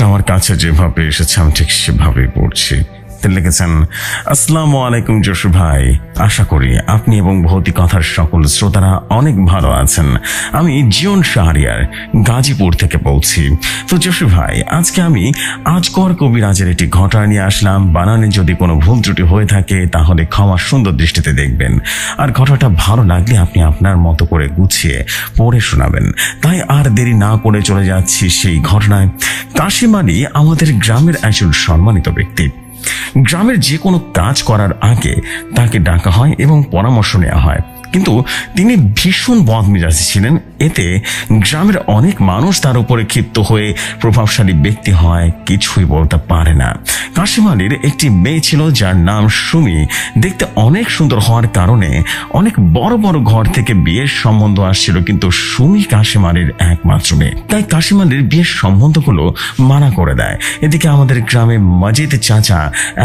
আমার কাছে যেভাবে এসেছে আমি ঠিক সেভাবেই পড়ছি। লিখেছেন, আসসালামু আলাইকুম জসু ভাই, আশা করি আপনি এবং ভৌতিকথার সকল শ্রোতারা অনেক ভালো আছেন। আমি জীবন শাহরিয়ার গাজীপুর থেকে বলছি। তো জসু ভাই, আজকে আমি আজকর কবিরাজের একটি ঘটনা নিয়ে আসলাম। বানানে যদি কোনো ভুল ত্রুটি হয়ে থাকে তাহলে ক্ষমা সুন্দর দৃষ্টিতে দেখবেন, আর ঘটনাটা ভালো লাগলে আপনি আপনার মতো করে গুছিয়ে পড়ে শোনাবেন। তাই আর দেরি না করে চলে যাচ্ছি সেই ঘটনায়। কাশিম আলী আমাদের গ্রামের একজন সম্মানিত ব্যক্তি। গ্রামের যে কোনো কাজ করার আগে তাকে ডাকা হয় এবং পরামর্শ নেওয়া হয়, কিন্তু তিনি ভীষণ বদমেজাজি ছিলেন। এতে গ্রামের অনেক মানুষ তার উপরে ক্ষিপ্ত হয়ে প্রভাবশালী ব্যক্তি হয়, কিছুই বলতে পারে না। কাশিম আলীর একটি মেয়ে ছিল যার নাম সুমি। দেখতে অনেক সুন্দর হওয়ার কারণে অনেক বড় বড় ঘর থেকে বিয়ের সম্বন্ধ আসছিল, কিন্তু সুমি কাশিম আলীর একমাত্র মেয়ে। তাই কাশিম আলীর বিয়ের সম্বন্ধগুলো মানা করে দেয়। এদিকে আমাদের গ্রামে মজিদ চাচা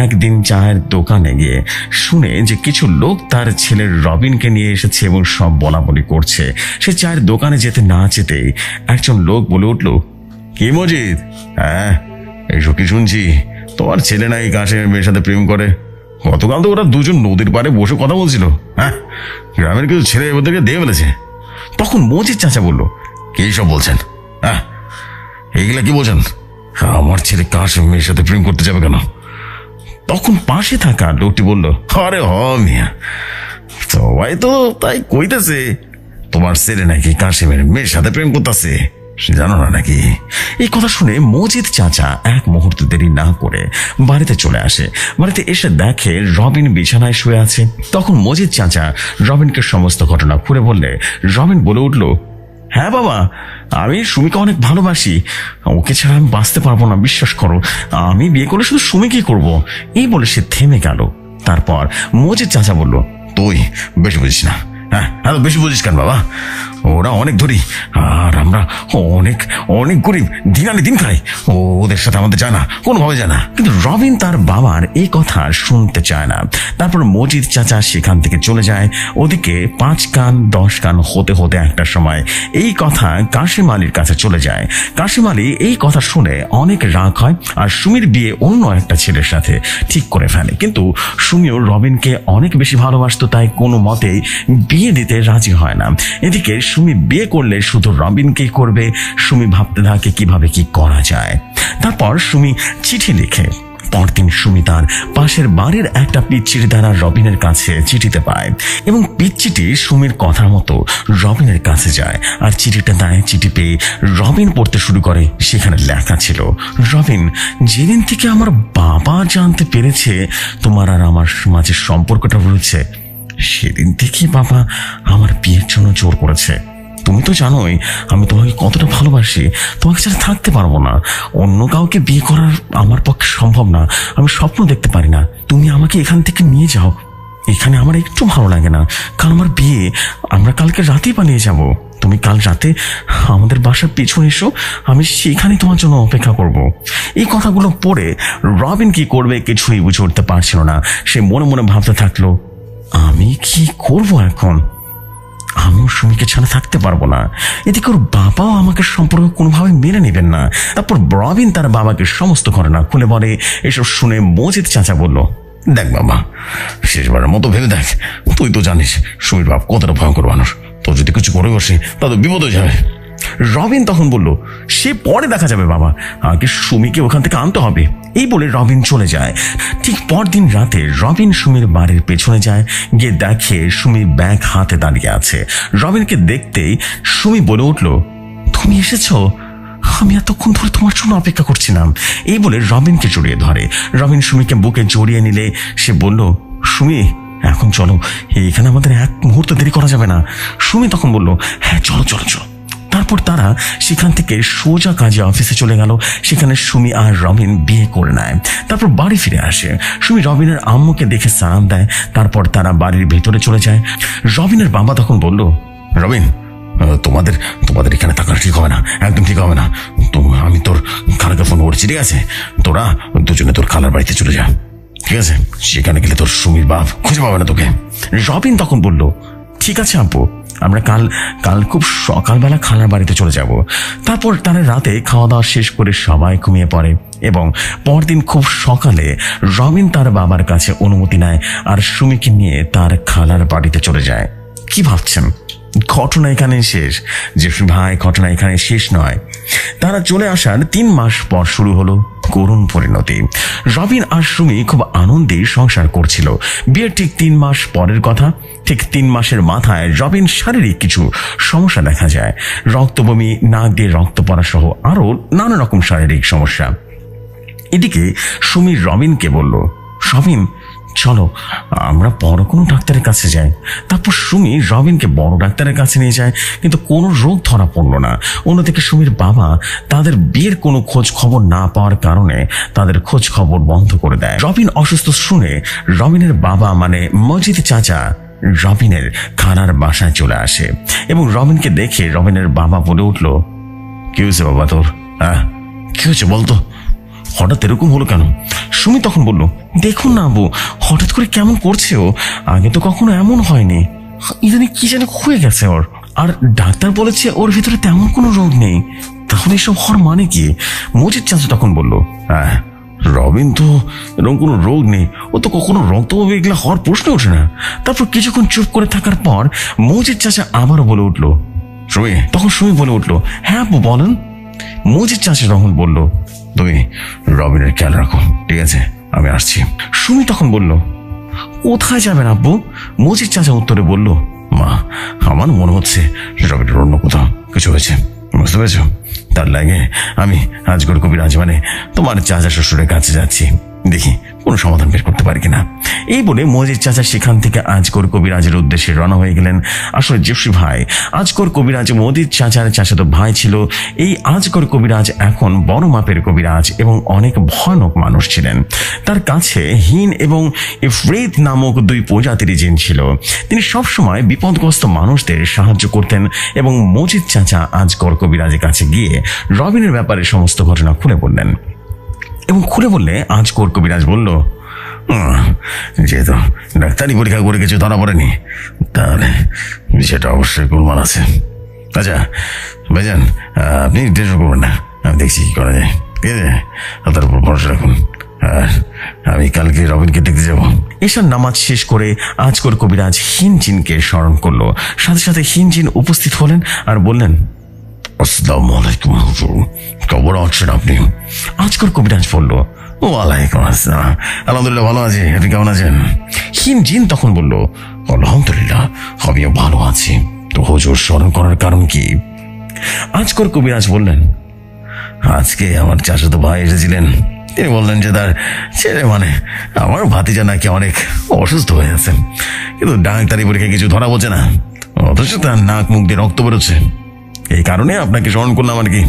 একদিন চায়ের দোকানে গিয়ে শুনে যে কিছু লোক তার ছেলের রবিনকে নিয়ে এসেছে এবং সব বলাবলি করছে। সে চায়ের দোকানে যেতে না যেতেই একজন লোক বলে উঠল, কি মজিদ, হ্যাঁ এইসব কি শুনছি? তোমার ছেলে না এই কাশিমের মেয়ের সাথে প্রেম করে? গতকাল তো ওরা দুজন নদীর পাড়ে বসে কথা বলছিল। হ্যাঁ, গ্রামের কিছু ছেলে ওদেরকে দিয়ে ফেলেছে। তখন মজিদ চাচা বলল, কি সব বলছেন? হ্যাঁ, এইগুলা কি বলছেন? আমার ছেলে কাশিম মেয়ের সাথে প্রেম করতে যাবে কেন? তখন পাশে থাকা লোকটি বলল, আরে হ মিয়া, সবাই তো তাই কইতেছে তোমার ছেলে নাকি কাশিমের মেয়ের সাথে প্রেম করতেছে, জানো না নাকি? এই কথা শুনে মজিদ চাচা এক মুহূর্ত দেরি না করে বাড়িতে চলে আসে। বাড়িতে এসে দেখে রবিন বিছানায় শুয়ে আছে। তখন মজিদ চাচা রবিনকে সমস্ত ঘটনা খুলে বললে রবিন বলে উঠল, হ্যাঁ বাবা, আমি সুমিকে অনেক ভালোবাসি, ওকে ছাড়া আমি বাঁচতে পারবো না, বিশ্বাস করো। আমি বিয়ে করলে শুধু সুমিকেই করব। এই বলে সে থেমে গেল। তারপর মজিদ চাচা বলল, তুই বেশি বুঝিস না। হ্যাঁ, বেশি বুঝিস কেন বাবা? ওরা অনেক ধরি আর আমরা অনেক অনেক গরিব, দিন আনি দিন খাই। ওদের সাথে আমাদের যায় না, কোনোভাবে যায় না। কিন্তু রবিন তার বাবার এই কথা শুনতে চায় না। তারপর মজিদ চাচা সেখান থেকে চলে যায়। ওদিকে 5 কান 10 কান হতে হতে একটা সময় এই কথা কাশিম আলীর কাছে চলে যায়। কাশিম আলী এই কথা শুনে অনেক রাগ হয় আর সুমির বিয়ে অন্য একটা ছেলের সাথে ঠিক করে ফেলে। কিন্তু সুমিও রবিনকে অনেক বেশি ভালোবাসতো, তাই কোনো মতেই বিয়ে দিতে রাজি হয় না। এদিকে সুমি বিয়ে করলে শুধু রবিনকেই করবে। সুমি ভাবতে থাকে কিভাবে কি করা যায়। তারপর সুমি চিঠি লিখে। পরদিন সুমি তার পাশের বাড়ির একটা পিচ্চির দ্বারা রবিনের কাছে চিঠিতে পায় এবং পিচ্চিটি সুমির কথার মতো রবিনের কাছে যায় আর চিঠিটা দেয়। চিঠি পেয়ে রবিন পড়তে শুরু করে। সেখানে লেখা ছিল, রবিন, যেদিন থেকে আমার বাবা জানতে পেরেছে তোমার আর আমার মাঝে সম্পর্কটা রয়েছে, সেদিন থেকেই বাবা আমার বিয়ের জন্য জোর করেছে। তুমি তো জানোই আমি তোমাকে কতটা ভালোবাসি, তোমাকে ছাড়া থাকতে পারবো না। অন্য কাউকে বিয়ে করার আমার পক্ষে সম্ভব না, আমি স্বপ্ন দেখতে পারি না। তুমি আমাকে এখান থেকে নিয়ে যাও, এখানে আমার একটু ভালো লাগে না। কাল আমার বিয়ে, আমরা কালকে রাতেই পালিয়ে যাব। তুমি কাল রাতে আমাদের বাসার পিছনে এসো, আমি সেখানে তোমার জন্য অপেক্ষা করব। এই কথাগুলো পড়ে রবিন কি করবে কিছুই বুঝে উঠতে পারছিল না। সে মনে মনে ভাবতে থাকলো, আমি কি করব এখন? আমিও সুমিকে ছাড়া থাকতে পারবো না। এদিকে ওর বাবাও আমাকে সম্পর্ক কোনোভাবে মেনে নেবেন না। তারপর রবিন তার বাবাকে সমস্ত ঘটনা খুলে বলে। এসব শুনে মজিদ চাচা বলল, দেখ বাবা, শেষবারের মতো ভেবে দেখ, তুই তো জানিস সুমির বাপ কতটা ভয়ঙ্কর মানুষ, তোর যদি কিছু করে বসে তাহলে বিপদ হয়ে যাবে। রবিন তখন বলল, সে পরে দেখা যাবে বাবা, আগে সুমিকে ওখান থেকে আনতে হবে। এই বলে রবিন চলে যায়। ঠিক পরদিন রাতে রবিন সুমির বাড়ির পেছনে যায়। গিয়ে দেখে সুমির ব্যাগ হাতে দাঁড়িয়ে আছে। রবিনকে দেখতেই সুমি বলে উঠল, তুমি এসেছো? আমি এতক্ষণ ধরে তোমার জন্য অপেক্ষা করছিলাম। এই বলে রবিনকে জড়িয়ে ধরে। রবিন সুমিকে বুকে জড়িয়ে নিলে সে বলল, সুমি, এখন চলো, এখানে আমাদের এক মুহূর্ত দেরি করা যাবে না। সুমি তখন বলল, হ্যাঁ চলো চলো চলো। তারপর তারা সেখান থেকে সোজা কাজে অফিসে চলে গেল। সেখানে সুমি আর রবিন বিয়ে করে নেয়। তারপর বাড়ি ফিরে আসে। সুমি রবিনের আম্মুকে দেখে সালাম দেয়। তারপর তারা বাড়ির ভেতরে চলে যায়। রবিনের বাবা তখন বলল, রবিন, তোমাদের তোমাদের এখানে থাকা ঠিক হবে না, একদম ঠিক হবে না। তো আমি তোর খালাকে ফোন করছি, ঠিক আছে? তোরা দুজনে তোর খালার বাড়িতে চলে যা, ঠিক আছে? সেখানে গেলে তোর সুমির বাপ খুঁজে পাবে না তোকে। রবিন তখন বলল, ঠিক আছে আব্বু, আমরা কাল কাল খুব সকালবেলা খালার বাড়িতে চলে যাব। তারপর তারা রাতে খাওয়া দাওয়া শেষ করে সবাই ঘুমিয়ে পড়ে এবং পরদিন খুব সকালে রবিন তার বাবার কাছে অনুমতি নেয় আর সুমিকে নিয়ে তার খালার বাড়িতে চলে যায়। কি ভাবছেন ঘটনা এখানে শেষ? জেফরি ভাই, ঘটনা এখানে শেষ নয়। তারা চলে আসার 3 মাস পর শুরু হলো করুণ পরিণতি। রবিন আর সুমি খুব আনন্দে সংসার করছিল। বিয়ের ঠিক 3 মাস পরের কথা। ঠিক 3 মাসের মাথায় রবিন শারীরিক কিছু সমস্যা দেখা যায়। রক্তবমি, নাক দিয়ে রক্ত পড়া সহ আরো নানা রকম শারীরিক সমস্যা। এদিকে সুমি রবিনকে বলল, রবিন চলো আমরা বড় কোনো ডাক্তারের কাছে যাই। তারপর সুমি রবিনকে বড় ডাক্তারের কাছে নিয়ে যায়, কিন্তু কোনো রোগ ধরা পড়ল না। অন্যদিকে সুমির বাবা তাদের বিয়ের কোনো খোঁজ খবর না পাওয়ার কারণে তাদের খোঁজ খবর বন্ধ করে দেয়। রবিন অসুস্থ শুনে রবিনের বাবা মানে মজিদ চাচা রবিনের খালার বাসায় চলে আসে এবং রবিনকে দেখে রবিনের বাবা বলে উঠল, কি হয়েছে বাবা তোর? কি হয়েছে বলতো, হঠাৎ এরকম হলো কেন? সুমি তখন বলল, দেখুন না আবু, হঠাৎ করে কেমন করছে ও, আগে তো কখনো এমন হয়নি, ইদানি কি যেন হয়ে গেছে ওর। আর ডাক্তার বলেছে ওর ভিতরে তেমন কোনো রোগ নেই। তাহলে এসব হওয়ার মানে কি? মজিদ চাচা তখন বলল, রবিন তো এরকম কোনো রোগ নেই, ও তো কখনো রক্তভাবে এগুলা হওয়ার প্রশ্ন ওঠে না। তারপর কিছুক্ষণ চুপ করে থাকার পর মজিদ চাচা আবারও বলে উঠল, সুমি। তখন সুমি বলে উঠল, হ্যাঁ আব্বু বলেন। মজিদ চাচা তখন বলল, তুমি রবিনের খেয়াল রাখো, ঠিক আছে, আমি আসছি। সুমি তখন বলল, কোথায় যাবেন আব্বু? মজিদ চাচা উত্তরে বলল, মা আমার মনে হচ্ছে রবিনের অন্য কোথাও কিছু হয়েছে, বুঝতে পেরেছ? তার লাগে আমি আজগর কবিরাজ মানে তোমার চাচা শ্বশুরের কাছে যাচ্ছি, দেখি কোনো সমাধান বের করতে পারি কিনা। এই বলে মজিদ চাচা সেখান থেকে আজগর কবিরাজের উদ্দেশ্যে রওনা হয়ে গেলেন। আসলে জেফরি ভাই, আজগর কবিরাজ মজিদ চাচার চাচাতো ভাই ছিল। এই আজগর কবিরাজ এখন বড় মাপের কবিরাজ এবং অনেক ভয়ানক মানুষ ছিলেন। তার কাছে হিন এবং ইফরিত নামক 2 প্রজাতির জিন ছিল। তিনি সবসময় বিপদগ্রস্ত মানুষদের সাহায্য করতেন এবং মজিদ চাচা আজগর কবিরাজের কাছে গিয়ে রবিনের ব্যাপারে সমস্ত ঘটনা খুলে বললেন এবং খুলে বললে আজগর কবিরাজ বলল, যেহেতু ডাক্তারি পরীক্ষা করে কিছু ধরা পড়েনি, তাহলে সেটা অবশ্যই গোলমাল আছে। আচ্ছা ভাইজান, আপনি টেনশন করবেন না, আমি দেখছি কি করা যায়, ঠিক আছে? তার উপর ভরসা রাখুন। আর আমি কালকে রবিনকে দেখতে যাব। এশার নামাজ শেষ করে আজগর কবিরাজ হিনজিনকে স্মরণ করলো। সাথে সাথে হিনজিন উপস্থিত হলেন আর বললেন, আসসালামু আলাইকুম হুজুর, কেমন আছেন আপনি? আজগর কবিরাজ বলল, ওয়ালাইকুম আসসালাম, আলহামদুলিল্লাহ ভালো আছি, আপনি কেমন আছেন? হিনজিন তখন বলল, আলহামদুলিল্লাহ আমিও ভালো আছি। তো হুজুর স্মরণ করার কারণ কি? আজগর কবিরাজ বললেন, আজকে আমার চাচাতো ভাই এসেছিলেন। তিনি বললেন যে তার ছেলে মানে আমার ভাতিজা নাকি অনেক অসুস্থ হয়ে আছেন, কিন্তু ডাক্তারি পরীক্ষায় কিছু ধরা পড়ছে না, অথচ তার নাক মুখ দিয়ে রক্ত বেরোচ্ছে। এই কারণে আপনাকে স্মরণ করলাম আর কি,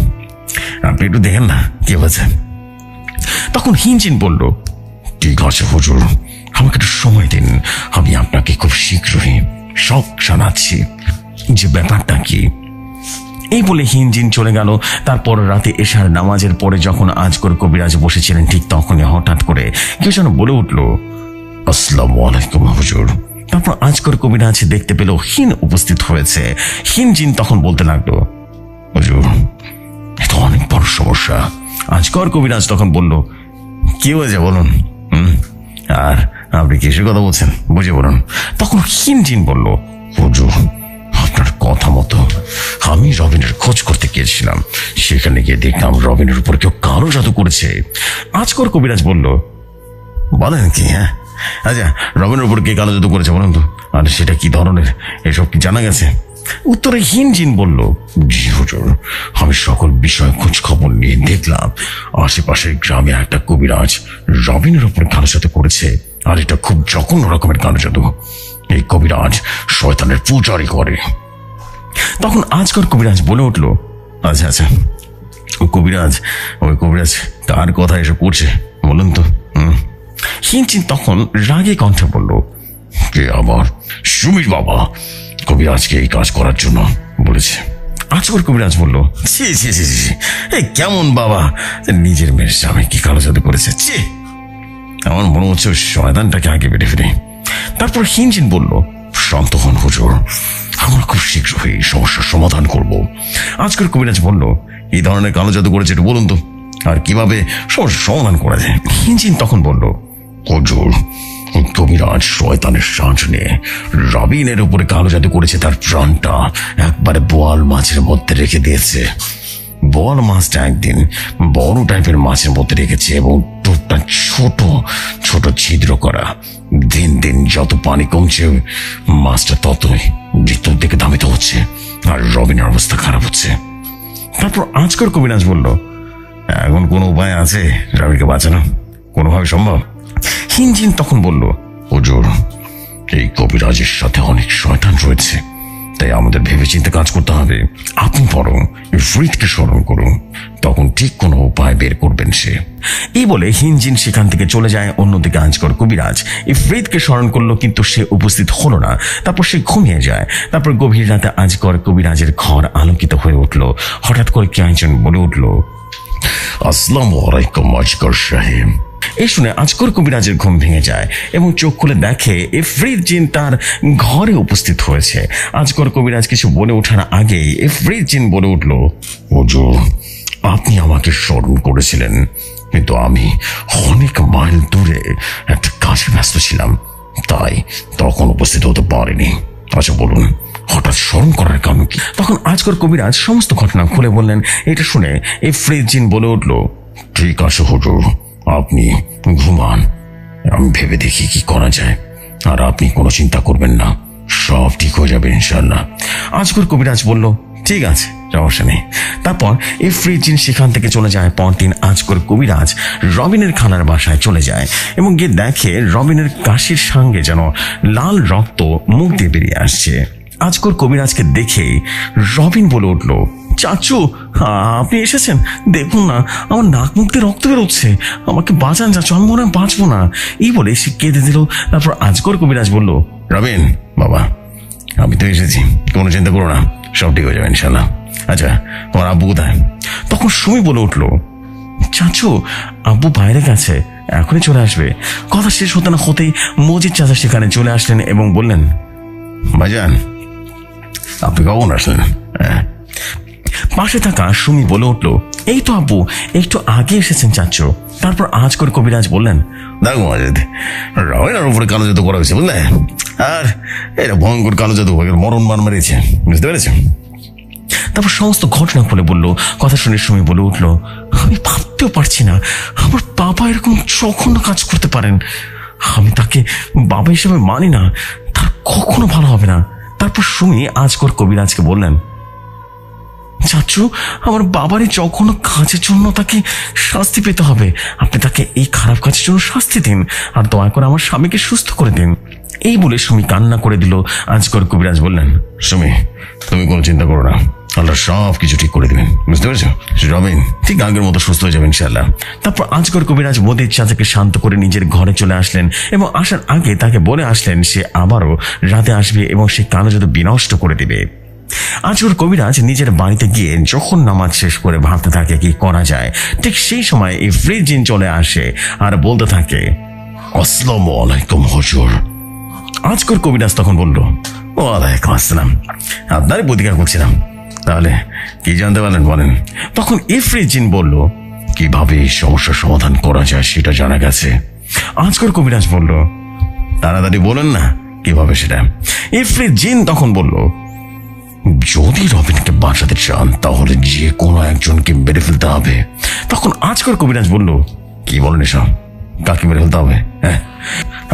আপনি একটু দেখেন না কি হয়েছে। তখন হিনজিন বলল, ঠিক আছে হুজুর, আমাকে একটু সময় দিন, আমি আপনাকে খুব শীঘ্রই সব জানাচ্ছি যে ব্যাপারটা কি। এই বলে হিনজিন চলে গেল। তারপর রাতে এশার নামাজের পরে যখন আজগর কবিরাজ বসেছিলেন, ঠিক তখনই হঠাৎ করে কেউ যেন বলে উঠল, আসসালামু আলাইকুম হুজুর। তারপর আজগর কবিরাজ দেখতে পেল হিন উপস্থিত হয়েছে। হিনজিন তখন বলতে লাগলো, হুজুর এটা অনেক বড় সমস্যা। আজগর কবিরাজ তখন বলল, কি হয়েছে বলুন, আর আপনি কিসের কথা বলছেন বুঝে বলুন। তখন হিনজিন বলল, হুজুর আপনার কথা মতো আমি রবিনের খোঁজ করতে গিয়েছিলাম, সেখানে গিয়ে দেখলাম রবিনের উপর কেউ কালো জাদু করেছে। আজগর কবিরাজ বলল, বলেন কি? হ্যাঁ আচ্ছা, রবিনের উপর কে কালো জাদু করেছে বলুন তো, আর সেটা কি ধরনের, এসব কি জানা গেছে? উত্তরে হিনজিন বলল, জি হুজুর, আমি সকল বিষয় খোঁজ খবর নিয়ে দেখলাম আশেপাশের গ্রামে একটা কবিরাজ রবিনের উপর কালো জাদু করেছে, আর এটা খুব জঘন্য রকমের কালো জাদু। এই কবিরাজ শয়তানের পূজারি করে। তখন আজগর কবিরাজ বলে উঠল, আচ্ছা আচ্ছা, ওই কবিরাজ কার কথা এসব করছে বলুন তো? হিনজিন তখন রাগে কণ্ঠে বলল, কে আবার? সুমির বাবা কবিরাজকে এই কাজ করার জন্য বলেছে। আজগর কবিরাজ বলল, ছি ছি ছি ছি, এই কেমন বাবা, নিজের মেয়ের স্বামী কি কালো জাদু করেছে? ছি, আমার মনে হচ্ছে শয়তানটাকে আগে বেড়ে ফেলে। তারপর হিনজিন বলল, শান্ত হন হুজুর, আমরা খুব শীঘ্রই সমস্যার সমাধান করব। আজকের কবিরাজ বলল, এই ধরনের কালো জাদু করেছে একটু বলুন তো, আর কিভাবে সমস্যার সমাধান করা যায়? হিনজিন তখন বলল, হুজুর, কবিরাজ শয়তানের সাঁঝ নিয়ে রবিনের উপরে কালো জাদু করেছে। তার প্রাণটা একবারে বোয়াল মাছের মধ্যে রেখে দিয়েছে। বোয়াল মাছটা একদিন বড় টাইপের মাছের মধ্যে রেখেছে এবং টোপটা ছোট ছোট ছিদ্র করা। দিন দিন যত পানি কমছে মাছটা ততই মৃত্যুর দিকে ধাবিত হচ্ছে, আর রবিনের অবস্থা খারাপ হচ্ছে। তারপর আজকের কবিরাজ বলল, এখন কোনো উপায় আছে রবিকে বাঁচানো? কোনোভাবে সম্ভব? হিনজিন তখন বলল, হুজুর, এই কবিরাজের সাথে অনেক শয়তান রয়েছে, তাই আমাদের ভেবেচিন্তে কাজ করতে হবে। আপনি বরং ইফরিতকে স্মরণ করুন, তখন ঠিক কোনো উপায় বের করবেন সে। এই বলে হিনজিন সেখান থেকে চলে যায়। অন্যদিকে আজকর কবিরাজ ইফরিতকে স্মরণ করলো, কিন্তু সে উপস্থিত হলো না। তারপর সে ঘুমিয়ে যায়। তারপর গভীর রাতে আজকর কবিরাজের ঘর আলোকিত হয়ে উঠল। হঠাৎ করে কে একজন বলে উঠল, আসসালামু আলাইকুম আজকর সাহেব। এই শুনে আজকর কবিরাজের ঘুম ভেঙে যায় এবং চোখ খুলে দেখে ইফরিত জিন তার ঘরে উপস্থিত হয়েছে। আজকর কবিরাজ কিছু বলে ওঠার আগেই ইফরিত জিন বলে উঠল, হুজুর, আপনি আমাকে স্মরণ করেছিলেন, কিন্তু আমি অনেক মাইল দূরে একটা কাজে ব্যস্ত ছিলাম, তাই তখন উপস্থিত হতে পারিনি। আচ্ছা বলুন, হঠাৎ স্মরণ করার কারণ কি? তখন আজকর কবিরাজ সমস্ত ঘটনা খুলে বললেন। এটা শুনে ইফরিত জিন বলে উঠল, ঠিক আছে হুজুর, আপনি ঘুমান, আমি ভেবে দেখি কি করা যায়, আর আপনি কোনো চিন্তা করবেন না, সব ঠিক হয়ে যাবে ইনশাল্লাহ। আজকর কবিরাজ বলল, ঠিক আছে, সমস্যা নেই। তারপর ইফরিত জিন সেখান থেকে চলে যায়। পরদিন আজকর কবিরাজ রবিনের খালার বাসায় চলে যায় এবং গিয়ে দেখে রবিনের কাশির সঙ্গে যেন লাল রক্ত মুখ দিয়ে বেরিয়ে আসছে। আজকর কবিরাজকে দেখেই রবিন বলে উঠল, চাচু, আপনি এসেছেন, দেখুন না আমার নাক মুখ দিয়ে রক্ত বেরোচ্ছে, আমাকে বাঁচান চাচু, আমি মনে হয় বাঁচবো না। এই বলে সে কেঁদে দিল। তারপর আজকর কবিরাজ বলল, রবিন বাবা, আমি তো এসেছি, কোনো চিন্তা করো না, সব ঠিক হয়ে যাবে ইনশাল্লাহ। আচ্ছা, তোমার আব্বু কোথায়? তখন সুমি বলে উঠল, চাচু, আব্বু বাইরে গেছে, এখনই চলে আসবে। কথা শেষ হতে না হতেই মজিদ চাচা সেখানে চলে আসলেন এবং বললেন, ভাইজান, আপনি কখন আসলেন? পাশে থাকা সুমি বলে উঠল, এই তো আব্বু, একটু আগে এসেছেন চাচু। তারপর আজকর কবিরাজ বললেন, দেখো মজিদ, রবিনের উপরে কালো জাদু করা হয়েছে বুঝলে, আর এটা ভয়ঙ্কর কালো জাদু মরণ মান মেরেছে, বুঝতে পেরেছেন? তারপর সমস্ত ঘটনা খুলে বলল। কথা শুনে সুমি বলে উঠল, আমি ভাবতেও পারছি না আমার বাবা এরকম জঘন্য কাজ করতে পারেন। আমি তাকে বাবা হিসেবে মানি না, তার কখনো ভালো হবে না। তারপর সুমি আজকর কবিরাজকে বললেন, চাচু, আমার বাবারই জঘন্য কাজের জন্য তাকে শাস্তি পেতে হবে। আপনি তাকে এই খারাপ কাজের জন্য শাস্তি দিন, আর দয়া করে আমার স্বামীকে সুস্থ করে দিন। এই বলে সুমি কান্না করে দিল। আজকর কবিরাজ বললেন, সুমি, তুমি কোনো চিন্তা করো না, আল্লাহ সব কিছু ঠিক করে দিবেন, বুঝতে পেরেছো? রবিন ঠিক আগের মতো সুস্থ হয়ে যাবে ইনশাআল্লাহ। তারপর আজকর কবিরাজ মজিদ চাচাকে শান্ত করে নিজের ঘরে চলে আসলেন এবং আসার আগে তাকে বলে আসলেন সে আবারও রাতে আসবে এবং সে কালো জাদু বিনষ্ট করে দিবে। আজকর কবিরাজ নিজের বাড়িতে গিয়ে যখন নামাজ শেষ করে ভাবতে থাকে কি করা যায়, ঠিক সেই সময় ইফরিত জিন চলে আসে আর বলতে থাকে, আসসালামু আলাইকুম হুজুর। আজকর কবিরাজ তখন বলল, ওয়ালাইকুম আসসালাম, আপনারই প্রতিকার করছিলাম, তাহলে কি জানতে পারলেন বলেন? তখন ইফরিত জিন বলল, কিভাবে এই সমস্যার সমাধান করা যায় সেটা জানা গেছে। আজকর কবিরাজ বলল, তাড়াতাড়ি বলেন না কিভাবে সেটা। ইফরিত জিন তখন বলল, যদি রবিনকে বাঁচাতে চান তাহলে যে কোনো একজনকে মেরে ফেলতে হবে। তখন আজকর কবিরাজ বলল, কি বলেন এসব, কাকে মেরে ফেলতে হবে? হ্যাঁ,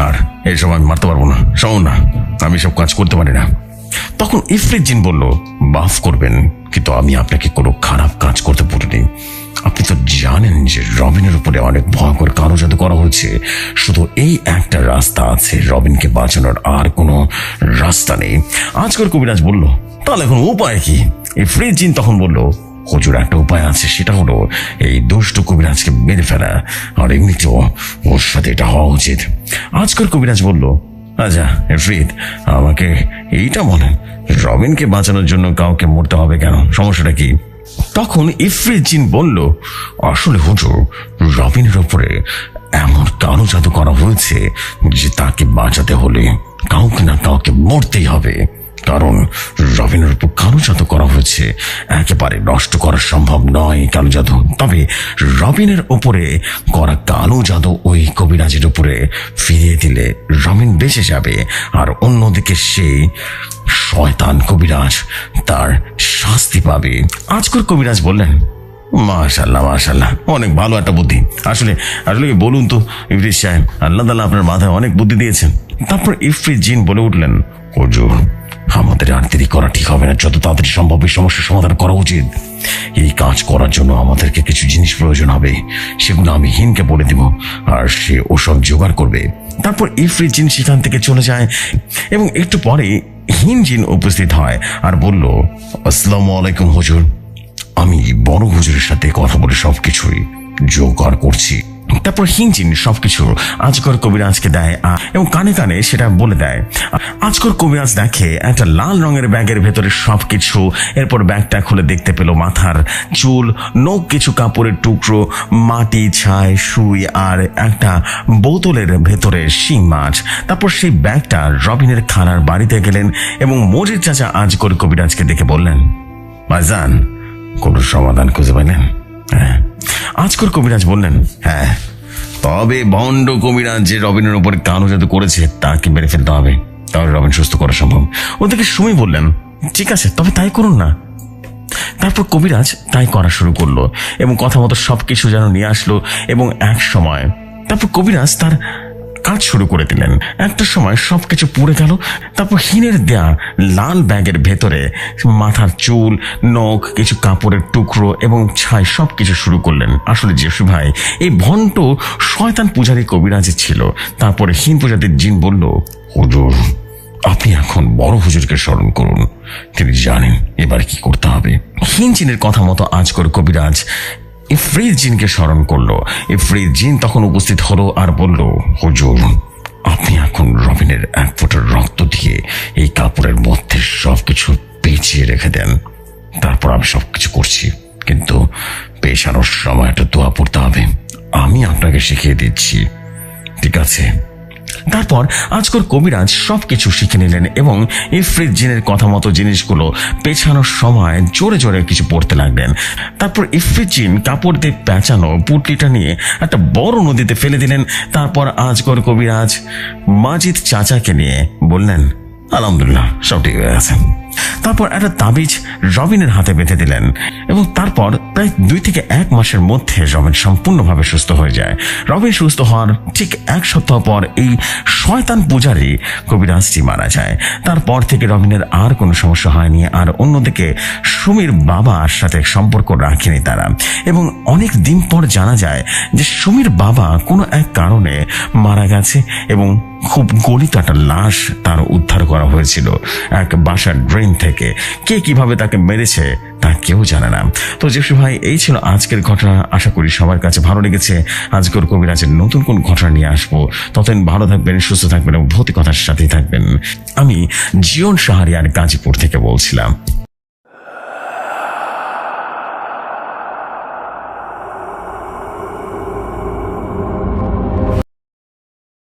আর এইসব আমি মারতে পারবো না, শোন না, আমি সব কাজ করতে পারি না। তখন ইফরিত জিন বলল, মাফ করবেন, কিন্তু আমি আপনাকে কোনো খারাপ কাজ করতে বলিনি। আপনি তো জানেন যে রবিনের উপরে অনেক ভয়ঙ্কর কালো জাদু করা হচ্ছে। শুধু এই একটা রাস্তা আছে, রবিনকে বাঁচানোর আর কোনো রাস্তা নেই। আজকর কবিরাজ বলল, তাহলে এখন উপায় কি? ইফরিত জিন তখন বলল, হুজুর, একটা উপায় আছে, সেটা হলো এই দুষ্ট কবিরাজকে মেরে ফেলা, আর এমনিতেও ওর সাথে এটা হওয়া উচিত। আজকর কবিরাজ বলল, আচ্ছা ইফরিত, আমাকে এইটা বলেন, রবিনকে বাঁচানোর জন্য কাউকে মরতে হবে কেন, সমস্যাটা কি? তখন ইফরিত জিন বলল, আসলে হুজুর, রবিনের উপরে এমন কালো জাদু করা হয়েছে যে তাকে বাঁচাতে হলে কাউকে না কাউকে মরতেই হবে, কারণ রবিনের উপর কালো জাদু করা হয়েছে। একেবারে নষ্ট করা সম্ভব নয় কালো জাদু, তবে রবিনের উপরে করা কালো জাদু ওই কবিরাজের উপরে ফিরিয়ে দিলে রবিন বেঁচে যাবে, আর অন্যদিকে সেই শয়তান কবিরাজ তার শাস্তি পাবে। আজকের কবিরাজ বললেন, মাশাল্লাহ মাশাল্লাহ, অনেক ভালো একটা বুদ্ধি। আসলে আসলে বলুন তো ইফরিত সাহেব, আল্লাহ তাআলা আপনার মাথায় অনেক বুদ্ধি দিয়েছেন। তারপর ইফরিত জিন বলে উঠলেন, হুজুর আমাদের আর দেরি করা ঠিক হবে না, যত তাড়াতাড়ি সম্ভব এই সমস্যার সমাধান করা উচিত। এই কাজ করার জন্য আমাদেরকে কিছু জিনিস প্রয়োজন হবে, সেগুলো আমি হিনকে বলে দিব, আর সে ওসব জোগাড় করবে। তারপর ইফরিত জিন সেখান থেকে চলে যায় এবং একটু পরে হিন জিন উপস্থিত হয় আর বলল, আসসালামু আলাইকুম হুজুর, আমি বড় হুজুরের সাথে কথা বলে সবকিছুই জোগাড় করছি। তারপর হিনজিন সবকিছু আজগর কবিরাজকে দেয় এবং কানে কানে সেটা বলে দেয়। আজগর কবিরাজ দেখে একটা লাল রঙের ব্যাগের ভেতরে সবকিছু। এরপর ব্যাগটা খুলে দেখতে পেল মাথার চুল, নখ, কিছু কাপড়ের টুকরো, মাটি, ছাই, সুই আর একটা বোতলের ভেতরে শিং মাছ। তারপর সেই ব্যাগটা রবিনের খালার বাড়িতে গেলেন এবং মজিদ চাচা আজগর কবিরাজকে দেখে বললেন, ভাইজান কোনো সমাধান খুঁজে পাইলেন? হ্যাঁ। আজকর কবিরাজ বললেন, হ্যাঁ, তবে ভণ্ড কবিরাজ যে রবিনের উপরে কালো জাদু করেছে তাকে মেরে ফেলতে হবে, তাহলে রবিন সুস্থ করা সম্ভব। ওদিকে সুমি বললেন, ঠিক আছে, তবে তাই করুন না। তারপর কবিরাজ তাই করা শুরু করলো এবং কথা মতো সবকিছু যেন নিয়ে আসলো এবং এক সময় তারপর কবিরাজ তার কাজ শুরু করে দিলেন। একটা সময় সবকিছু পুড়ে গেল। তারপর হিনের দেয়া লাল ব্যাগের ভেতরে মাথার চুল, নখ, কিছু কাপড়ের টুকরো এবং ছাই সবকিছু শুরু করলেন। আসলে জেসু ভাই এই ভণ্ড শয়তান পূজারী কবিরাজই ছিল। তারপরে হিন প্রজাতির জিন বলল, হুজুর আপনি এখন বড় হুজুরকে স্মরণ করুন, তিনি জানেন এবার কি করতে হবে। হিন জিনের কথা মতো আজকর কবিরাজ ইফরিত জিনকে স্মরণ করলো। ইফরিত জিন তখন উপস্থিত হলো আর বলল, হুজুর আপনি এখন রবিনের এক ফোঁটা রক্ত দিয়ে এই কাপড়ের মধ্যে সবকিছু পেঁচিয়ে রেখে দেন, তারপর আমি সবকিছু করছি, কিন্তু পেছানোর সময় একটা দোয়া পড়তে হবে, আমি আপনাকে শিখিয়ে দিচ্ছি, ঠিক আছে? তারপর আজকর কবিরাজ সবকিছু শিখে নিলেন এবং ইফরিত জিনের কথা মতো জিনিসগুলো পেছানোর সময় জোরে জোরে কিছু পড়তে লাগলেন। তারপর ইফরিত জিন কাপড় দিয়ে পেঁচানো পুটলিটা নিয়ে একটা বড় নদীতে ফেলে দিলেন। তারপর আজকর কবিরাজ মাজিদ চাচাকে নিয়ে বললেন, আলহামদুলিল্লাহ সব ঠিক হয়ে গেছে। তারপর একটা তাবিজ রবিনের হাতে বেঁধে দিলেন এবং তারপর প্রায় 2 থেকে 1 মাসের মধ্যে রবিন সম্পূর্ণভাবে সুস্থ হয়ে যায়। রবিন সুস্থ হওয়ার ঠিক 1 সপ্তাহ পর এই শয়তান পূজারী কবিরাজটি মারা যায়। তারপর থেকে রবিনের আর কোনো সমস্যা হয়নি। আর অন্যদিকে সুমির বাবার সাথে সম্পর্ক রাখেনি তারা এবং অনেক দিন পর জানা যায় যে সুমির বাবা কোনো এক কারণে মারা গেছে এবং খুব গলিত একটা লাশ তার উদ্ধার করা হয়েছিল এক বাসার ড্রেন থেকে। কে কিভাবে তাকে মেরেছে তা কেউ জানে না। তো জেসু ভাই এই ছিল আজকের ঘটনা। আশা করি সবার কাছে ভালো লেগেছে। আজকের কবিরাজের নতুন কোন ঘটনা নিয়ে আসবো। ততদিন ভালো থাকবেন, সুস্থ থাকবেন এবং ভৌতিকতার সাথেই থাকবেন। আমি জীবন শাহরিয়ার গাজীপুর থেকে বলছিলাম।